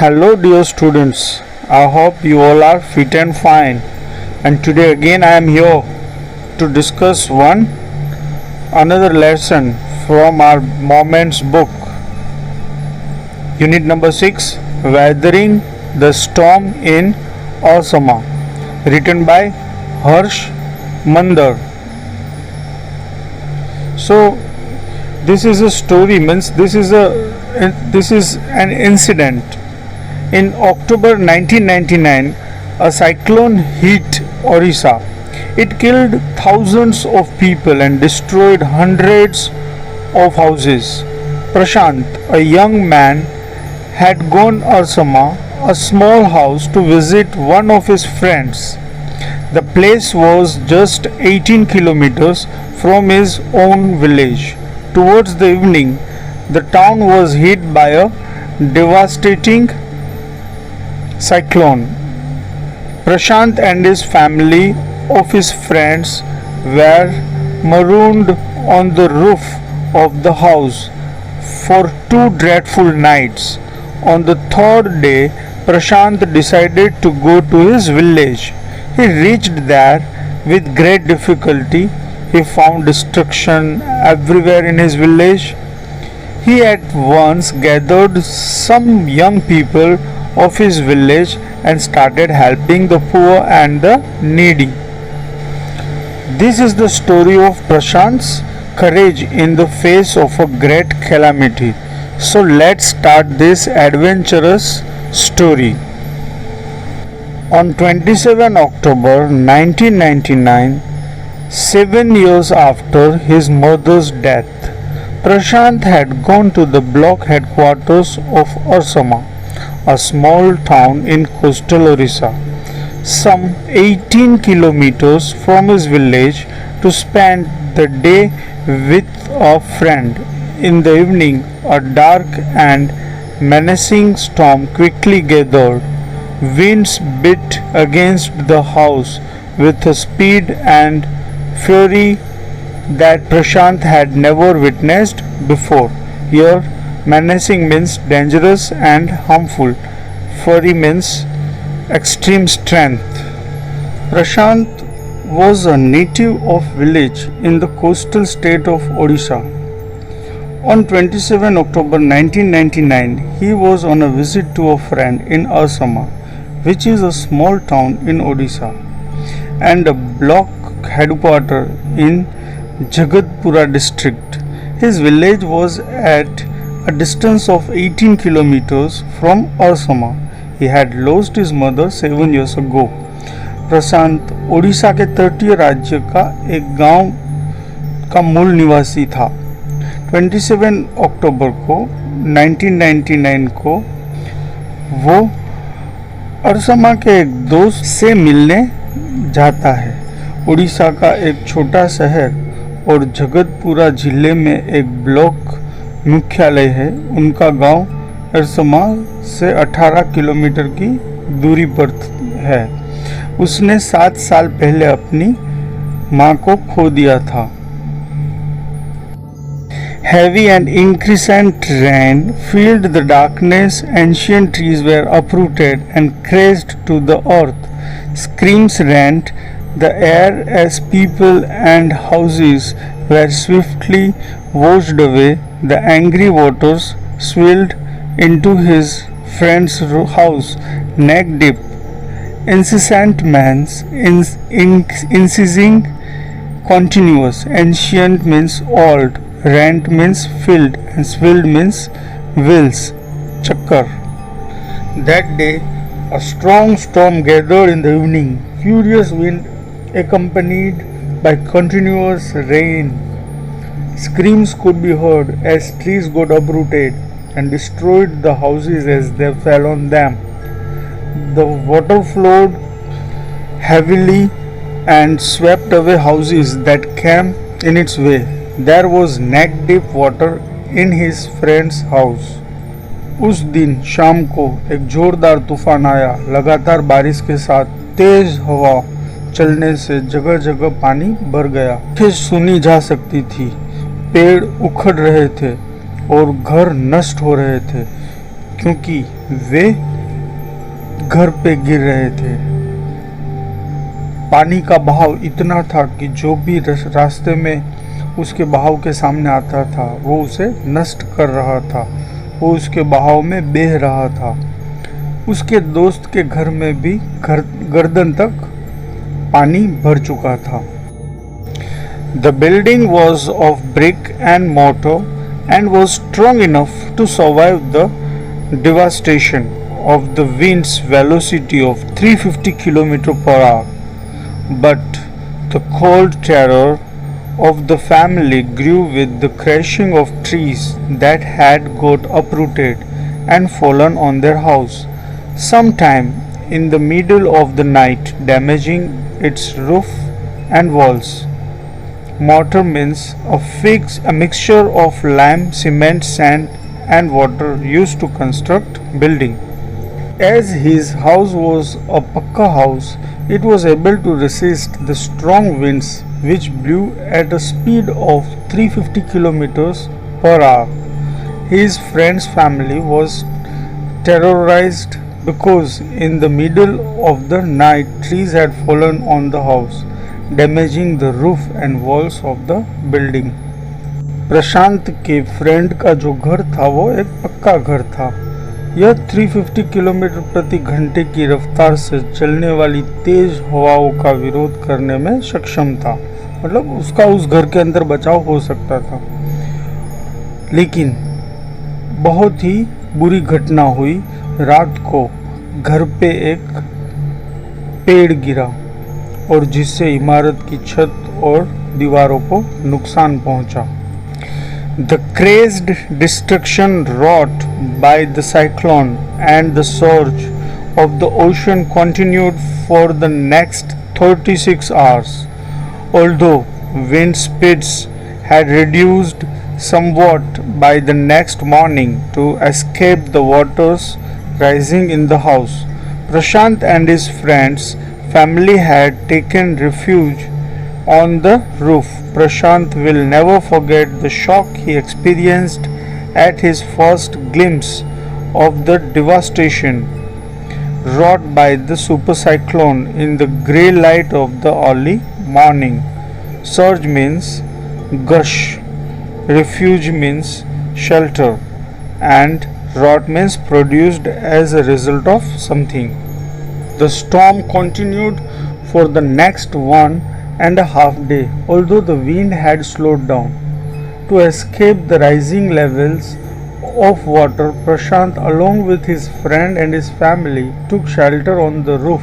Hello, dear students. I hope you all are fit and fine. And today again I am here to discuss another lesson from our Moments book. Unit number 6, Weathering the Storm in Osama, written by Harsh Mandar. So this is a story, means this is an incident. In October 1999, a cyclone hit Orissa. It killed thousands of people and destroyed hundreds of houses. Prashant, a young man, had gone Osama, a small house, to visit one of his friends. The place was just 18 kilometers from his own village. Towards the evening, the town was hit by a devastating cyclone. Prashant and his family of his friends were marooned on the roof of the house for 2 dreadful nights. On the third day, Prashant decided to go to his village. He reached there with great difficulty. He found destruction everywhere in his village. He at once gathered some young people of his village and started helping the poor and the needy. This is the story of Prashant's courage in the face of a great calamity. So let's start this adventurous story. On 27 October 1999, 7 years after his mother's death, Prashant had gone to the block headquarters of Osama, a small town in coastal Orissa, some 18 kilometers from his village, to spend the day with a friend. In the evening, a dark and menacing storm quickly gathered. Winds beat against the house with a speed and fury that Prashant had never witnessed before. Here, menacing means dangerous and harmful. Fury means extreme strength. Prashant was a native of village in the coastal state of Odisha. On 27 October 1999, he was on a visit to a friend in Osama, which is a small town in Odisha, and a block headquarters in Jagatpura district. His village was at a distance of 18 kilometers from Osama. He had lost his mother 7 years ago. प्रशांत ओडिशा के तटीय राज्य का एक गांव का मूल निवासी था। 27 अक्टूबर को 1999 को वो ओडिशा के एक दोस्त से मिलने जाता है। ओडिशा का एक छोटा शहर और जगतपुरा जिले में एक ब्लॉक मुख्यालय है। उनका गांव ओडिशा से 18 किलोमीटर की दूरी पर है। उसने 7 साल पहले अपनी मां को खो दिया था। Heavy and incessant rain filled the darkness. Ancient trees were uprooted and crashed to the earth. Screams rent the air as people and houses were swiftly washed away. The angry waters swirled into his friend's house, neck deep. Incessant means increasing, continuous. Ancient means old. Rent means filled, and swilled means wheels. Chakkar. That day, a strong storm gathered in the evening. Furious wind accompanied by continuous rain. Screams could be heard as trees got uprooted and destroyed the houses as they fell on them. The water flowed heavily and swept away houses that came in its way. There was neck-deep water in his friend's house. उस दिन शाम को एक जोरदार तूफान आया। लगातार बारिश के साथ तेज हवा चलने से जगह जगह पानी भर गया। आवाज़ें सुनी जा सकती थी, पेड़ उखड़ रहे थे और घर नष्ट हो रहे थे, क्योंकि वे घर पे गिर रहे थे। पानी का बहाव इतना था कि जो भी रास्ते में उसके बहाव के सामने आता था वो उसे नष्ट कर रहा था, वो उसके बहाव में बह रहा था। उसके दोस्त के घर में भी गर्दन तक पानी भर चुका था। The building was of brick and mortar and was strong enough to survive the devastation of the wind's velocity of 350 km per hour. But the cold terror of the family grew with the crashing of trees that had got uprooted and fallen on their house, sometime in the middle of the night, damaging its roof and walls. Mortar means a mixture of lime, cement, sand, and water used to construct building. As his house was a pakka house, it was able to resist the strong winds which blew at a speed of 350 kilometers per hour. His friend's family was terrorized because in the middle of the night trees had fallen on the house, damaging the roof and walls of the building. प्रशांत के friend का जो घर था वो एक पक्का घर था। यह 350 किलोमीटर प्रति घंटे की रफ्तार से चलने वाली तेज हवाओं का विरोध करने में सक्षम था, मतलब उसका उस घर के अंदर बचाव हो सकता था। लेकिन बहुत ही बुरी घटना हुई। रात को घर पे एक पेड़ गिरा और जिससे इमारत की छत और दीवारों को नुकसान पहुंचा। The crazed destruction wrought by the cyclone and the surge of the ocean continued for the next 36 hours. Although wind speeds had reduced somewhat by the next morning to escape the waters rising in the house, Prashant and his friends' family had taken refuge on the roof. Prashant will never forget the shock he experienced at his first glimpse of the devastation wrought by the supercyclone in the grey light of the early morning. Surge means gush, refuge means shelter, and wrought means produced as a result of something. The storm continued for the next 1.5 days, although the wind had slowed down. To escape the rising levels of water, Prashant, along with his friend and his family, took shelter on the roof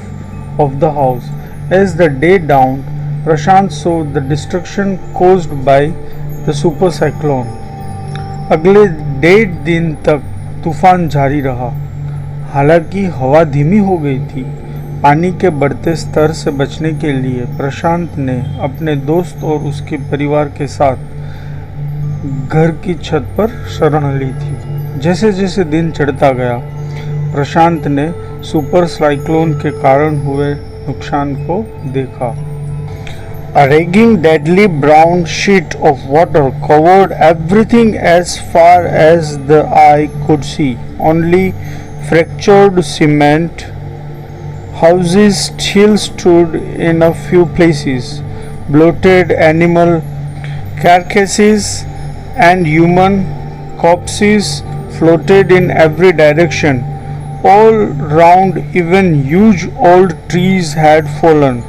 of the house. As the day dawned, Prashant saw the destruction caused by the super cyclone. अगले 1.5 दिन तक तूफान जारी रहा। हालांकि हवा धीमी हो गई थी। पानी के बढ़ते स्तर से बचने के लिए प्रशांत ने अपने दोस्त और उसके परिवार के साथ घर की छत पर शरण ली थी। जैसे जैसे दिन चढ़ता गया, प्रशांत ने सुपर साइक्लोन के कारण हुए नुकसान को देखा। A raging deadly brown sheet of water covered everything as far as the eye could see. Only fractured cement houses still stood in a few places. Bloated animal carcasses and human corpses floated in every direction. All round, even huge old trees had fallen.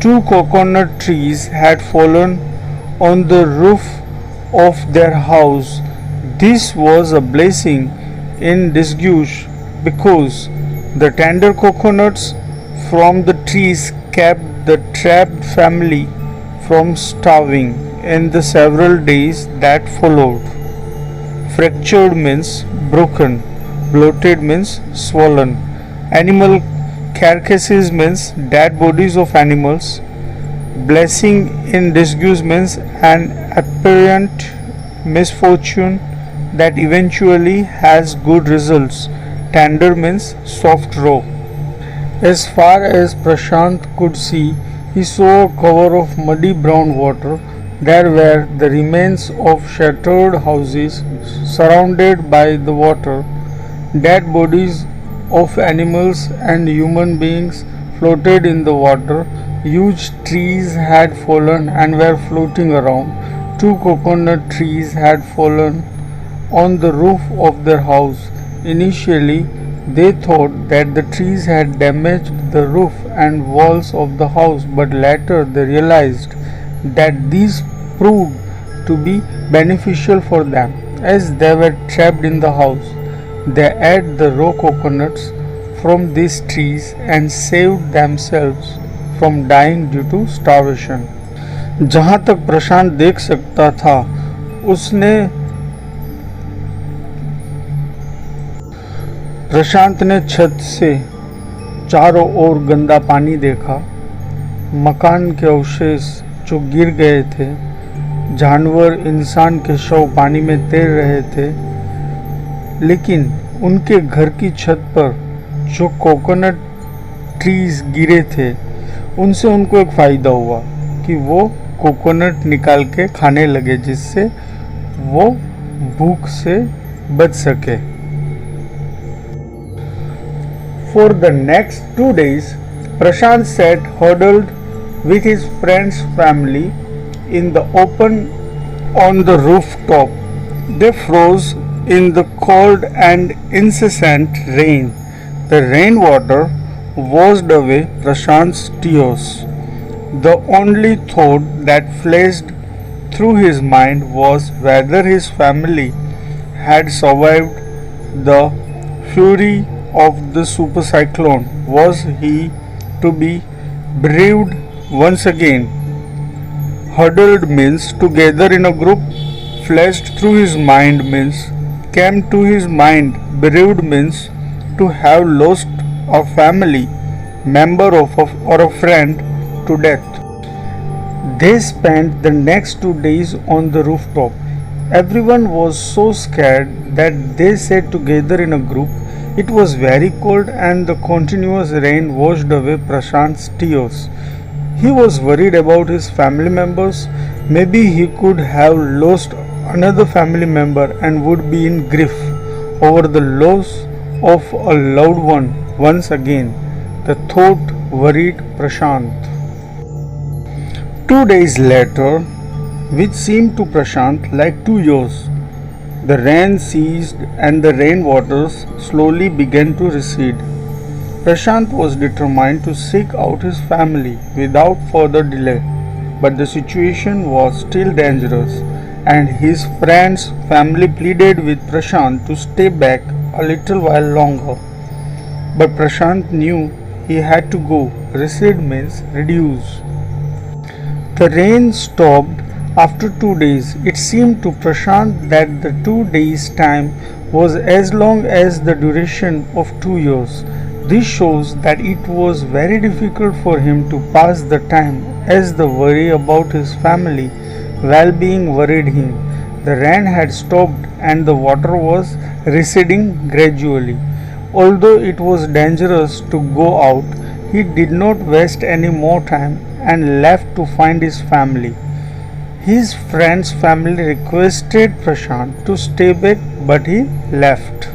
2 coconut trees had fallen on the roof of their house. This was a blessing in disguise because the tender coconuts from the trees kept the trapped family from starving in the several days that followed. Fractured means broken, bloated means swollen. Animal carcasses means dead bodies of animals. Blessing in disguise means an apparent misfortune that eventually has good results. Tender means soft raw. As far as Prashant could see, he saw a cover of muddy brown water. There were the remains of shattered houses surrounded by the water, dead bodies of animals and human beings floated in the water. Huge trees had fallen and were floating around. Two coconut trees had fallen on the roof of their house. Initially, they thought that the trees had damaged the roof and walls of the house, but later they realized that these proved to be beneficial for them as they were trapped in the house. They ate the raw coconuts from these trees and saved themselves from dying due to starvation. जहाँ तक प्रशांत देख सकता था, उसने प्रशांत ने छत से चारों ओर गंदा पानी देखा, मकान के अवशेष जो गिर गए थे, जानवर इंसान के शव पानी में तैर रहे थे, लेकिन उनके घर की छत पर जो कोकोनट ट्रीज गिरे थे, उनसे उनको एक फ़ायदा हुआ कि वो कोकोनट निकाल के खाने लगे, जिससे वो भूख से बच सके। For the next 2 days, Prashant sat huddled with his friend's family in the open on the rooftop. They froze in the cold and incessant rain. The rainwater washed away Prashant's tears. The only thought that flashed through his mind was whether his family had survived the fury of the super cyclone. Was he to be bereaved once again? Huddled means together in a group. Flashed through his mind means came to his mind. Bereaved means to have lost a family member or a friend to death. They spent the next 2 days on the rooftop. Everyone was so scared that they sat together in a group. It was very cold and the continuous rain washed away Prashant's tears. He was worried about his family members. Maybe he could have lost another family member and would be in grief over the loss of a loved one once again. The thought worried Prashant. 2 days later, which seemed to Prashant like 2 years, the rain ceased and the rainwaters slowly began to recede. Prashant was determined to seek out his family without further delay, but the situation was still dangerous, and his friend's family pleaded with Prashant to stay back a little while longer. But Prashant knew he had to go. Recede means reduce. The rain stopped after 2 days. It seemed to Prashant that the 2 days' time was as long as the duration of 2 years. This shows that it was very difficult for him to pass the time, as the worry about his family well-being worried him. The rain had stopped and the water was receding gradually. Although it was dangerous to go out, he did not waste any more time and left to find his family. His friend's family requested Prashant to stay back, but he left.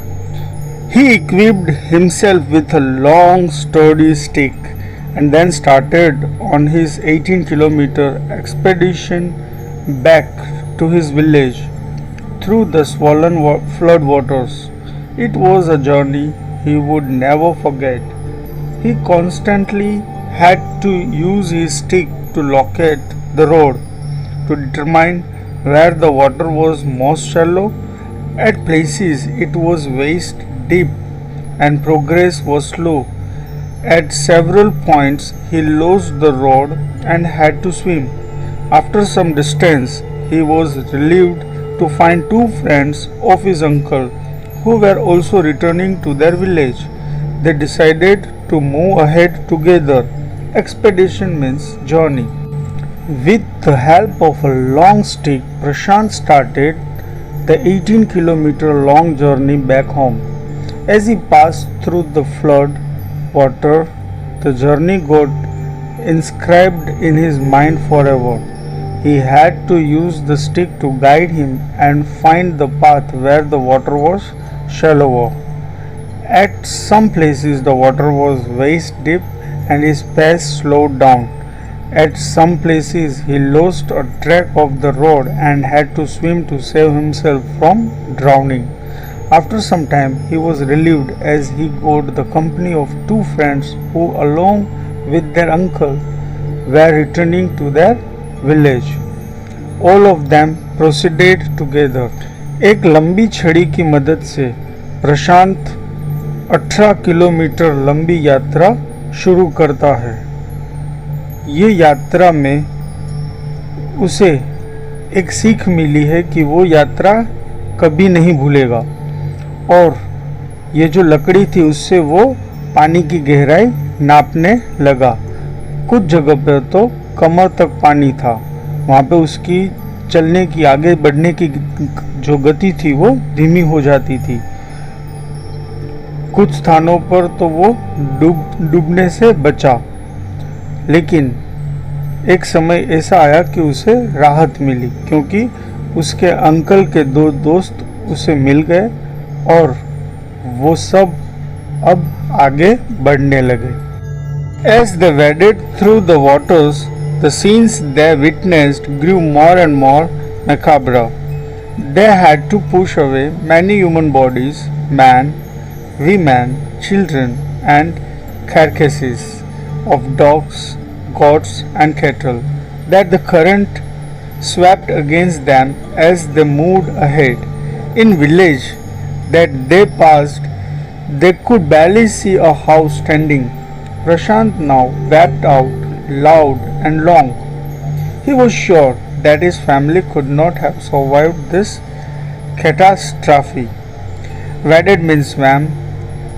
He equipped himself with a long, sturdy stick and then started on his 18-kilometer expedition back to his village through the swollen flood waters. It was a journey he would never forget. He constantly had to use his stick to locate the road, to determine where the water was most shallow. At places it was waist deep and progress was slow. At several points he lost the road and had to swim. After some distance he was relieved to find 2 friends of his uncle who were also returning to their village. They decided to move ahead together. Expedition means journey. With the help of a long stick, Prashant started the 18-kilometer long journey back home. As he passed through the flood water, the journey got inscribed in his mind forever. He had to use the stick to guide him and find the path where the water was shallower. At some places the water was waist deep and his pace slowed down. At some places he lost a track of the road and had to swim to save himself from drowning. After some time he was relieved as he got the company of two friends who, along with their uncle, were returning to their village. All of them proceeded together. एक लंबी छड़ी की मदद से प्रशांत 18 kilometre लंबी यात्रा शुरू करता है। ये यात्रा में उसे एक सीख मिली है कि वो यात्रा कभी नहीं भूलेगा और ये जो लकड़ी थी उससे वो पानी की गहराई नापने लगा। कुछ जगह पर तो कमर तक पानी था। वहाँ पे उसकी चलने की, आगे बढ़ने की जो गति थी वो धीमी हो जाती थी। कुछ स्थानों पर तो वो डूबने से बचा, लेकिन एक समय ऐसा आया कि उसे राहत मिली क्योंकि उसके अंकल के दो दोस्त उसे मिल गए और वो सब अब आगे बढ़ने लगे। As they waded through the waters, the scenes they witnessed grew more and more macabre. They had to push away many human bodies, men, women, children, and carcasses of dogs, goats, and cattle that the current swept against them as they moved ahead. In village that they passed, they could barely see a house standing. Prashant now wept out loud and long. He was sure that his family could not have survived this catastrophe. Waded means swam,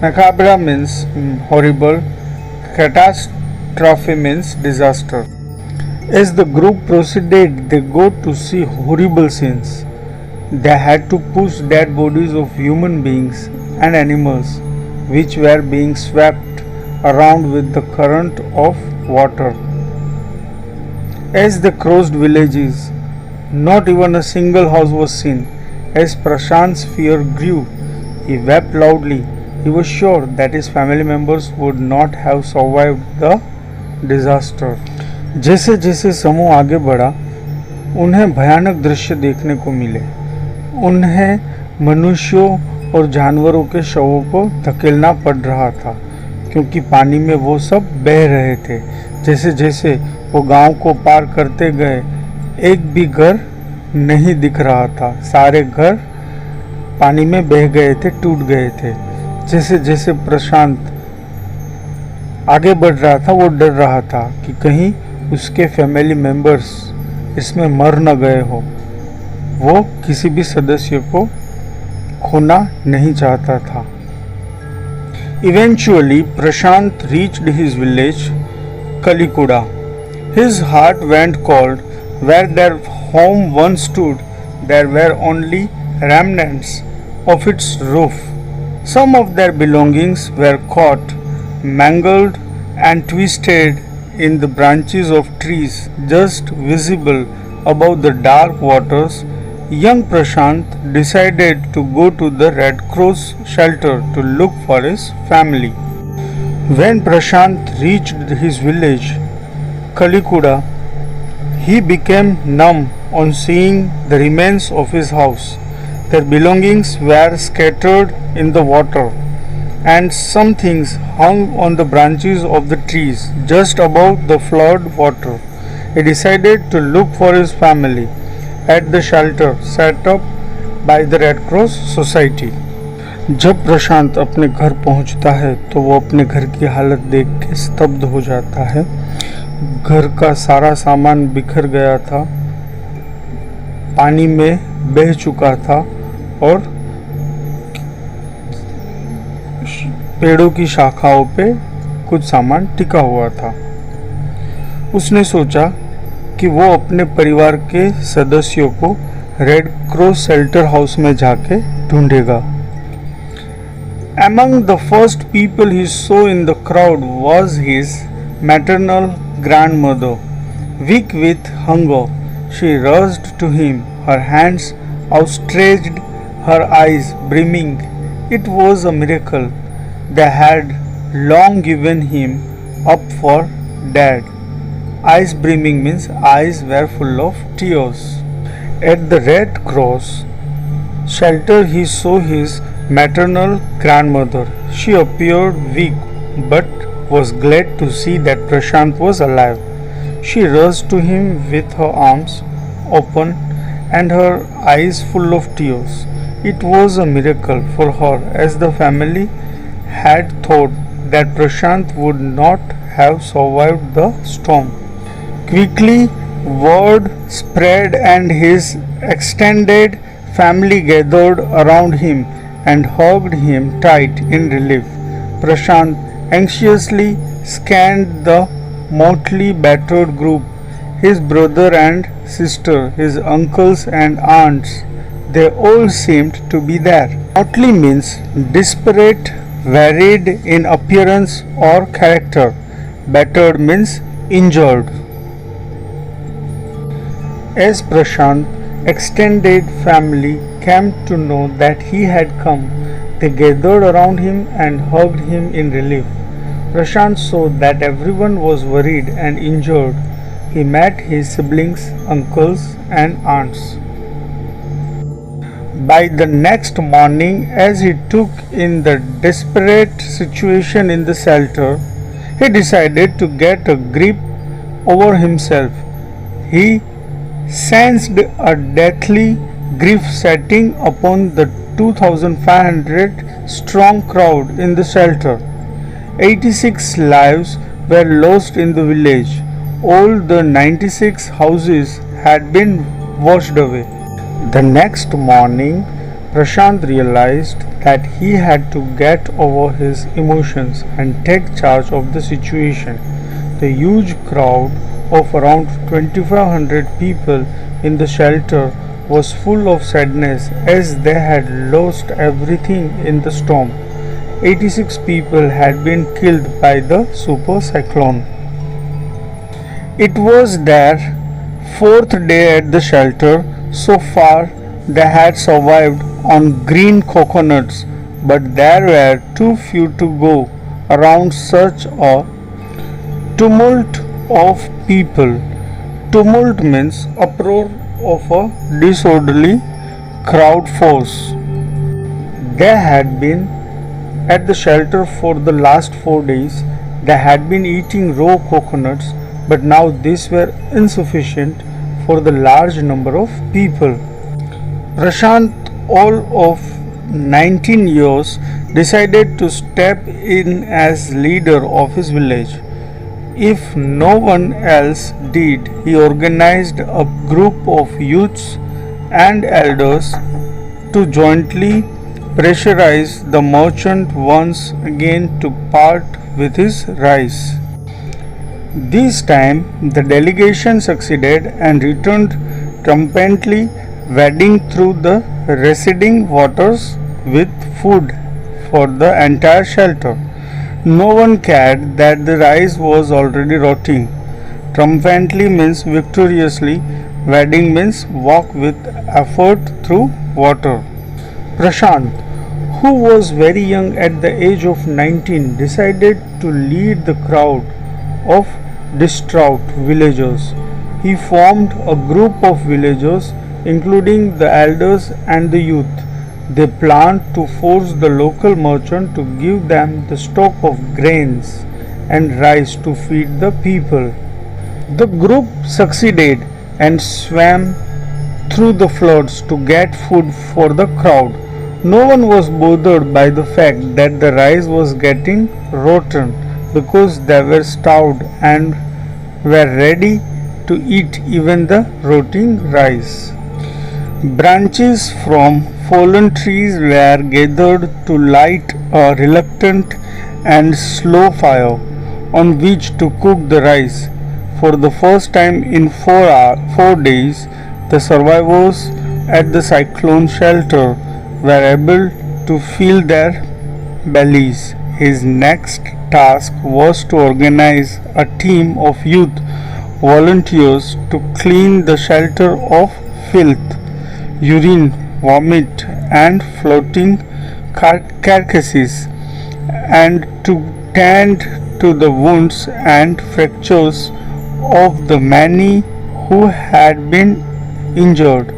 macabre means horrible, catastrophe means disaster. As the group proceeded, they got to see horrible scenes. They had to push dead bodies of human beings and animals which were being swept around with the current of water. As they crossed villages, not even a single house was seen. As Prashant's fear grew, he wept loudly. He was sure that his family members would not have survived the disaster. जैसे जैसे समूह आगे बढ़ा, उन्हें भयानक दृश्य देखने को मिले। उन्हें मनुष्यों और जानवरों के शवों को धकेलना पड़ रहा था क्योंकि पानी में वो सब बह रहे थे। जैसे जैसे वो गांव को पार करते गए, एक भी घर नहीं दिख रहा था। सारे घर पानी में बह गए थे, टूट गए थे। जैसे जैसे प्रशांत आगे बढ़ रहा था, वो डर रहा था कि कहीं उसके फैमिली मेंबर्स इसमें मर न गए हो। वो किसी भी सदस्य को खोना नहीं चाहता था। Eventually, Prashant reached his village, Kalikuda. His heart went cold. Where their home once stood, there were only remnants of its roof. Some of their belongings were caught, mangled, and twisted in the branches of trees just visible above the dark waters. Young Prashant decided to go to the Red Cross shelter to look for his family. When Prashant reached his village, Kalikuda, he became numb on seeing the remains of his house. Their belongings were scattered in the water, and some things hung on the branches of the trees just above the flood water. He decided to look for his family at the shelter set up by the Red Cross Society. जब प्रशांत अपने घर पहुंचता है तो वो अपने घर की हालत देख के स्तब्ध हो जाता है। घर का सारा सामान बिखर गया था, पानी में बह चुका था और पेड़ों की शाखाओं पे कुछ सामान टिका हुआ था। उसने सोचा कि वो अपने परिवार के सदस्यों को रेड क्रॉस शेल्टर हाउस में जाके ढूंढेगा। Among the first people he saw in the crowd was his maternal grandmother. Weak with hunger, she rushed to him, her hands outstretched, her eyes brimming. It was a miracle they had long given him up for dead. Eyes brimming means eyes were full of tears. At the Red Cross shelter he saw his maternal grandmother. She appeared weak but was glad to see that Prashant was alive. She rushed to him with her arms open and her eyes full of tears. It was a miracle for her, as the family had thought that Prashant would not have survived the storm. Quickly, word spread and his extended family gathered around him and hugged him tight in relief. Prashant anxiously scanned the motley battered group, his brother and sister, his uncles and aunts. They all seemed to be there. Motley means disparate, varied in appearance or character. Battered means injured. As Prashant extended family came to know that he had come, they gathered around him and hugged him in relief. Prashant saw that everyone was worried and injured. He met his siblings, uncles, and aunts. By the next morning, as he took in the desperate situation in the shelter, he decided to get a grip over himself. He sensed a deathly grief setting upon the 2,500 strong crowd in the shelter. 86 lives were lost in the village. All the 96 houses had been washed away. The next morning, Prashant realized that he had to get over his emotions and take charge of the situation. The huge crowd of around 2,500 people in the shelter was full of sadness as they had lost everything in the storm. 86 people had been killed by the super cyclone. It was their fourth day at the shelter. So far, they had survived on green coconuts, but there were too few to go around such a tumult of people. Tumult means uproar of a disorderly crowd force. They had been at the shelter for the last 4 days. They had been eating raw coconuts, but now these were insufficient for the large number of people. Prashant, all of 19 years, decided to step in as leader of his village. If no one else did, he organized a group of youths and elders to jointly pressurize the merchant once again to part with his rice. This time the delegation succeeded and returned triumphantly, wading through the receding waters with food for the entire shelter. No one cared that the rice was already rotting. Triumphantly means victoriously, wading means walk with effort through water. Prashant, who was very young at the age of 19, decided to lead the crowd of distraught villagers. He formed a group of villagers, including the elders and the youth. They planned to force the local merchant to give them the stock of grains and rice to feed the people. The group succeeded and swam through the floods to get food for the crowd. No one was bothered by the fact that the rice was getting rotten because they were starved and were ready to eat even the rotting rice. Branches from fallen trees were gathered to light a reluctant and slow fire on which to cook the rice. For the first time in 4 days, the survivors at the cyclone shelter were able to fill their bellies. His next task was to organize a team of youth volunteers to clean the shelter of filth, urine, vomit, and floating carcasses, and to tend to the wounds and fractures of the many who had been injured.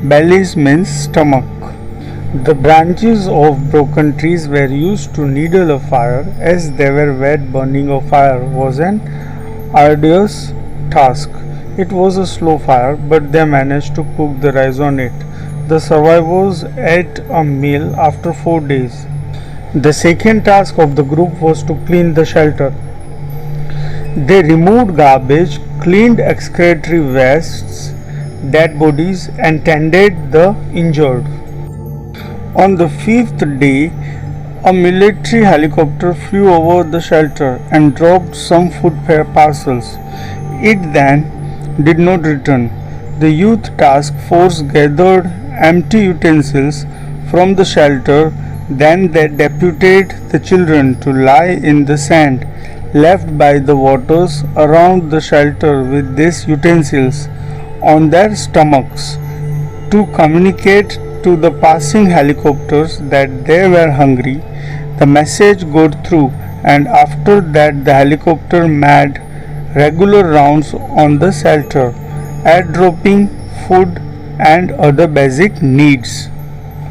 Bellies means stomach. The branches of broken trees were used to needle a fire, as they were wet. Burning a fire was an arduous task. It was a slow fire, but they managed to cook the rice on it. The survivors ate a meal after 4 days. The second task of the group was to clean the shelter. They removed garbage, cleaned excretory wastes, dead bodies, and tended the injured. On the fifth day, a military helicopter flew over the shelter and dropped some food parcels. It then did not return. The youth task force gathered empty utensils from the shelter. Then they deputed the children to lie in the sand left by the waters around the shelter with these utensils on their stomachs to communicate to the passing helicopters that they were hungry. The message got through, and after that the helicopter made regular rounds on the shelter, airdropping food and other basic needs.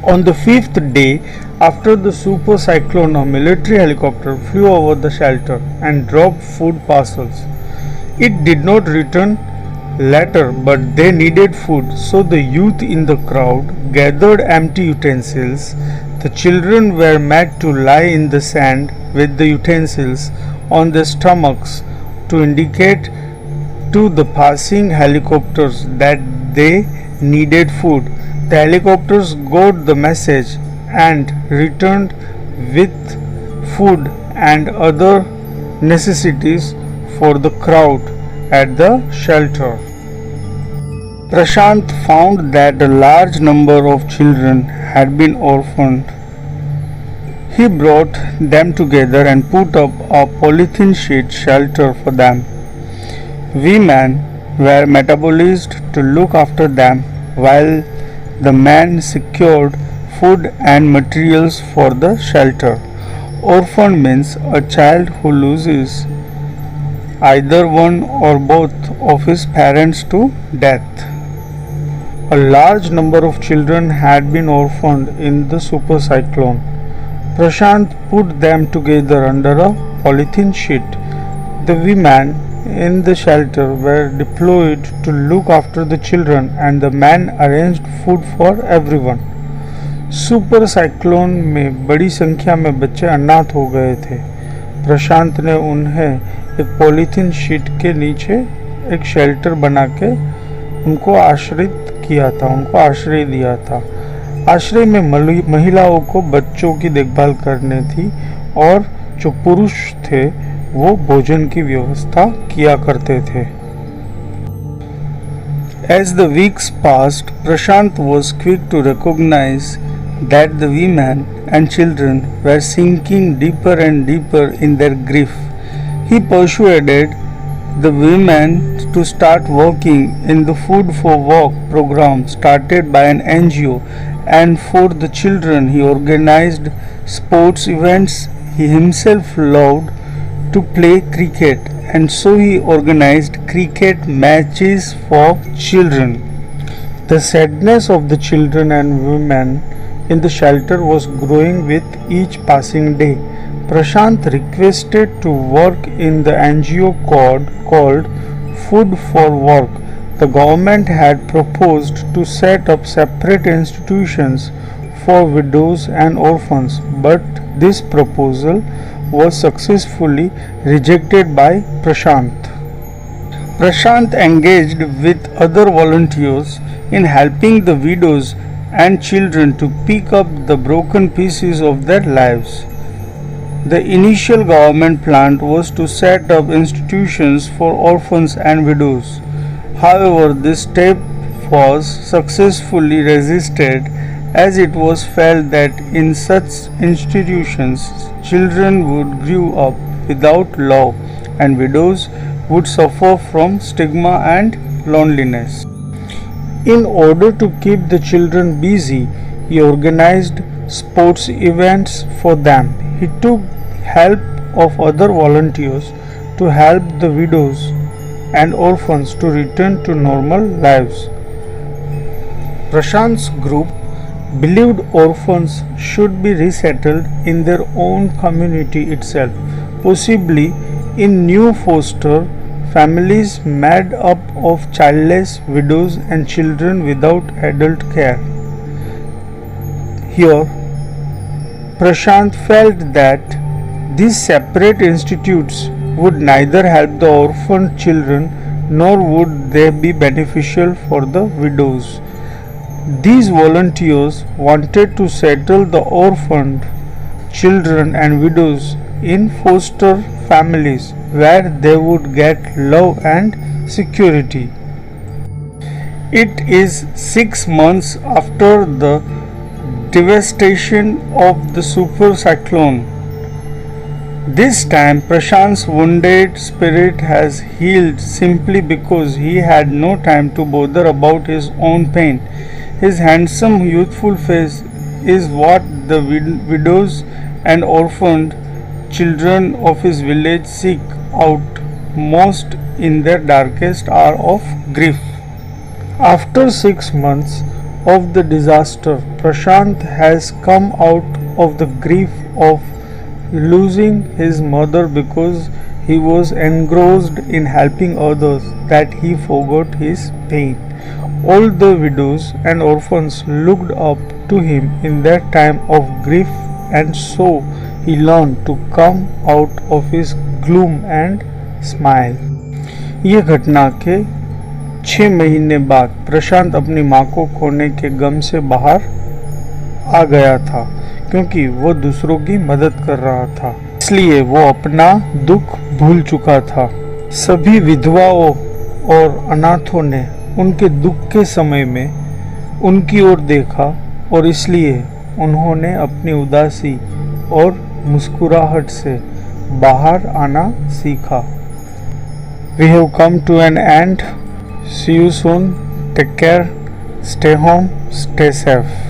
On the fifth day, after the super cyclone, a military helicopter flew over the shelter and dropped food parcels. It did not return later, but they needed food, so the youth in the crowd gathered empty utensils. The children were made to lie in the sand with the utensils on their stomachs to indicate to the passing helicopters that they needed food. The helicopters got the message and returned with food and other necessities for the crowd at the shelter. Prashant found that a large number of children had been orphaned. He brought them together and put up a polythene sheet shelter for them. Women were metabolized to look after them, while the men secured food and materials for the shelter. Orphan means a child who loses either one or both of his parents to death. A large number of children had been orphaned in the super cyclone. Prashant put them together under a polythene sheet. The women in the shelter were deployed to look after the children, and the men arranged food for everyone. Super cyclone में बड़ी संख्या में बच्चे अनाथ हो गए थे। प्रशांत ने उन्हें एक पॉलीथीन शीट के नीचे एक शेल्टर बना के उनको आश्रित किया था, उनको आश्रय दिया था। आश्रय में महिलाओं को बच्चों की देखभाल करनी थी और जो पुरुष थे वो भोजन की व्यवस्था किया करते थे। As the weeks passed, Prashant was quick to recognize that the women and children were sinking deeper and deeper in their grief. He persuaded the women to start working in the Food for Work program started by an NGO, and for the children he organized sports events. He himself loved to play cricket, and so he organized cricket matches for children. The sadness of the children and women in the shelter was growing with each passing day. Prashant requested to work in the NGO called Food for Work. The government had proposed to set up separate institutions for widows and orphans, but this proposal was successfully rejected by Prashant. Prashant engaged with other volunteers in helping the widows and children to pick up the broken pieces of their lives. The initial government plan was to set up institutions for orphans and widows. However, this step was successfully resisted, as it was felt that in such institutions children would grow up without love and widows would suffer from stigma and loneliness. In order to keep the children busy, he organized sports events for them. He took help of other volunteers to help the widows and orphans to return to normal lives. Prashant's group believed orphans should be resettled in their own community itself, possibly in new foster families made up of childless widows and children without adult care. Here, Prashant felt that these separate institutes would neither help the orphaned children nor would they be beneficial for the widows. These volunteers wanted to settle the orphaned children and widows in foster families where they would get love and security. It is 6 months after the devastation of the super cyclone. This time Prashant's wounded spirit has healed simply because he had no time to bother about his own pain. His handsome youthful face is what the widows and orphaned children of his village seek out most in their darkest hour of grief. After 6 months of the disaster, Prashant has come out of the grief of losing his mother because he was engrossed in helping others that he forgot his pain. All the widows and orphans looked up to him in their time of grief, and so he learned to come out of his gloom and smile. ये घटना के 6 महीने बाद प्रशांत अपनी माँ को खोने के गम से बाहर आ गया था, क्योंकि वो दूसरों की मदद कर रहा था, इसलिए वो अपना दुख भूल चुका था। सभी विधवाओं और अनाथों ने उनके दुख के समय में उनकी ओर देखा और इसलिए उन्होंने अपनी उदासी और मुस्कुराहट से बाहर आना सीखा। We have come to an end. See you soon. Take care. Stay home. Stay safe.